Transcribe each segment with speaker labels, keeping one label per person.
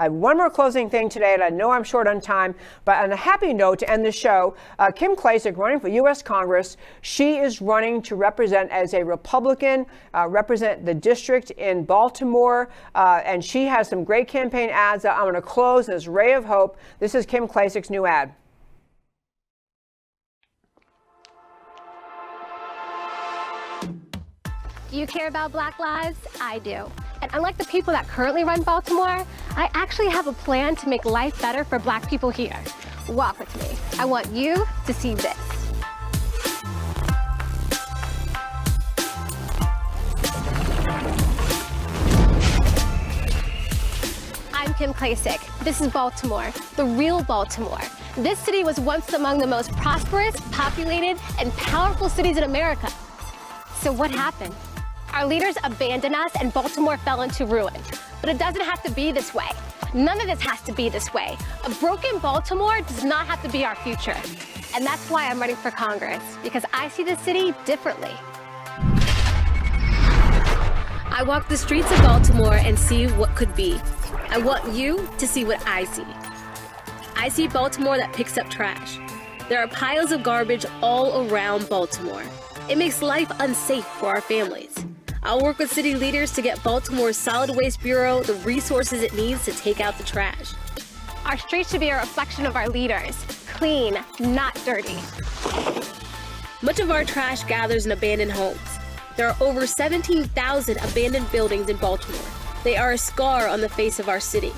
Speaker 1: I have one more closing thing today, and I know I'm short on time, but on a happy note to end the show, Kim Klacik running for U.S. Congress. She is running to represent as a Republican, represent the district in Baltimore, and she has some great campaign ads that I'm going to close as Ray of Hope. This is Kim Klacik's new ad.
Speaker 2: Do you care about Black lives? I do. And unlike the people that currently run Baltimore, I actually have a plan to make life better for Black people here. Walk with me. I want you to see this. I'm Kim Klacik. This is Baltimore, the real Baltimore. This city was once among the most prosperous, populated, and powerful cities in America. So what happened? Our leaders abandoned us and Baltimore fell into ruin. But it doesn't have to be this way. None of this has to be this way. A broken Baltimore does not have to be our future. And that's why I'm running for Congress, because I see the city differently.
Speaker 3: I walk the streets of Baltimore and see what could be. I want you to see what I see. I see Baltimore that picks up trash. There are piles of garbage all around Baltimore. It makes life unsafe for our families. I'll work with city leaders to get Baltimore's Solid Waste Bureau the resources it needs to take out the trash.
Speaker 2: Our streets should be a reflection of our leaders. Clean, not dirty.
Speaker 3: Much of our trash gathers in abandoned homes. There are over 17,000 abandoned buildings in Baltimore. They are a scar on the face of our city.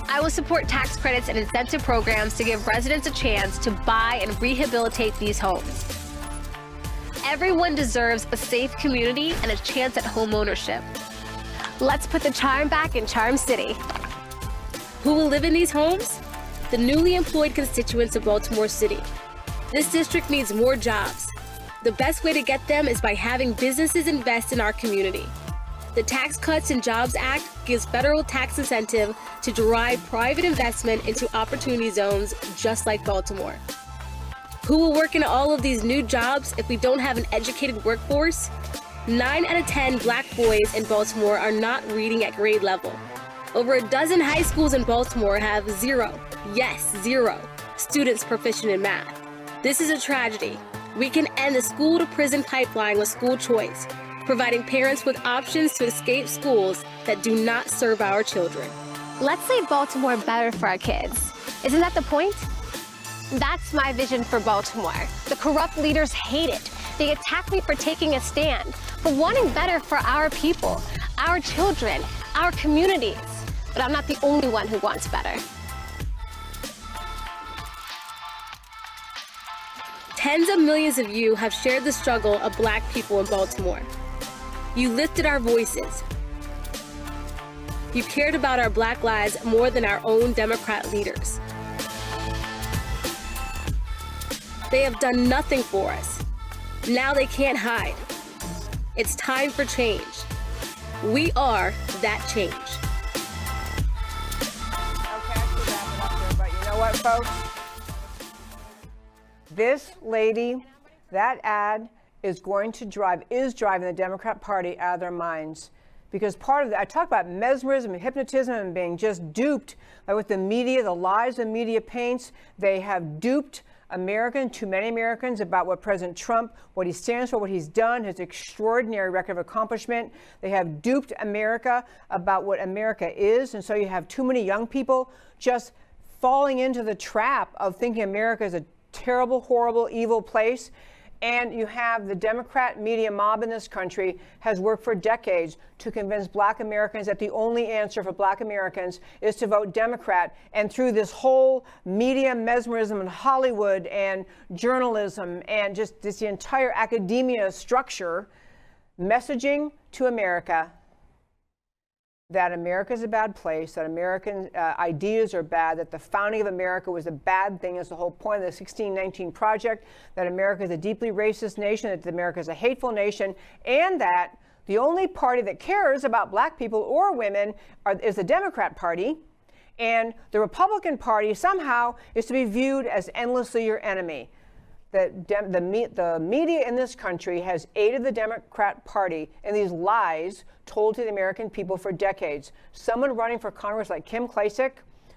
Speaker 2: I will support tax credits and incentive programs to give residents a chance to buy and rehabilitate these homes. Everyone deserves a safe community and a chance at home ownership. Let's put the charm back in Charm City.
Speaker 3: Who will live in these homes? The newly employed constituents of Baltimore City. This district needs more jobs. The best way to get them is by having businesses invest in our community. The Tax Cuts and Jobs Act gives federal tax incentive to drive private investment into opportunity zones just like Baltimore. Who will work in all of these new jobs if we don't have an educated workforce? 9 out of 10 Black boys in Baltimore are not reading at grade level. Over a dozen high schools in Baltimore have zero, yes, zero, students proficient in math. This is a tragedy. We can end the school-to-prison pipeline with school choice, providing parents with options to escape schools that do not serve our children.
Speaker 2: Let's make Baltimore better for our kids. Isn't that the point? That's my vision for Baltimore. The corrupt leaders hate it. They attack me for taking a stand, for wanting better for our people, our children, our communities. But I'm not the only one who wants better.
Speaker 3: Tens of millions of you have shared the struggle of Black people in Baltimore. You lifted our voices. You cared about our Black lives more than our own Democrat leaders. They have done nothing for us. Now they can't hide. It's time for change. We are that change.
Speaker 1: Okay, I should wrap it up here, but you know what, folks? This lady, that ad is driving the Democrat Party out of their minds. Because part of that, I talk about mesmerism and hypnotism and being just duped by what the media, the lies the media paints. They have duped too many Americans about what President Trump, what he stands for, what he's done, his extraordinary record of accomplishment. They have duped America about what America is. And so you have too many young people just falling into the trap of thinking America is a terrible, horrible, evil place. And you have the Democrat media mob in this country has worked for decades to convince Black Americans that the only answer for Black Americans is to vote Democrat. And through this whole media mesmerism and Hollywood and journalism and just the entire academia structure, messaging to America that America is a bad place, that American ideas are bad, that the founding of America was a bad thing. Is the whole point of the 1619 Project, that America is a deeply racist nation, that America is a hateful nation, and that the only party that cares about Black people or women is the Democrat Party, and the Republican Party somehow is to be viewed as endlessly your enemy. that the media in this country has aided the Democrat Party in these lies told to the American people for decades. Someone running for Congress like Kim Klacik,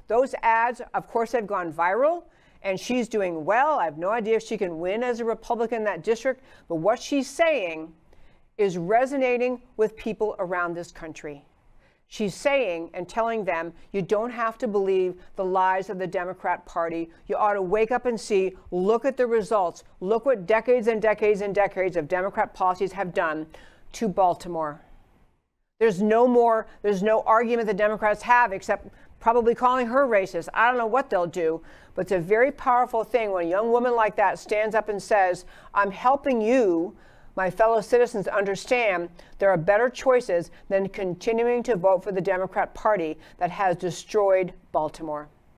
Speaker 1: those ads, of course, have gone viral, and she's doing well. I have no idea if she can win as a Republican in that district, but what she's saying is resonating with people around this country. She's saying and telling them, you don't have to believe the lies of the Democrat Party. You ought to wake up and see, look at the results. Look what decades and decades and decades of Democrat policies have done to Baltimore. There's no argument the Democrats have except probably calling her racist. I don't know what they'll do, but it's a very powerful thing when a young woman like that stands up and says, I'm helping you, my fellow citizens, understand there are better choices than continuing to vote for the Democrat Party that has destroyed Baltimore.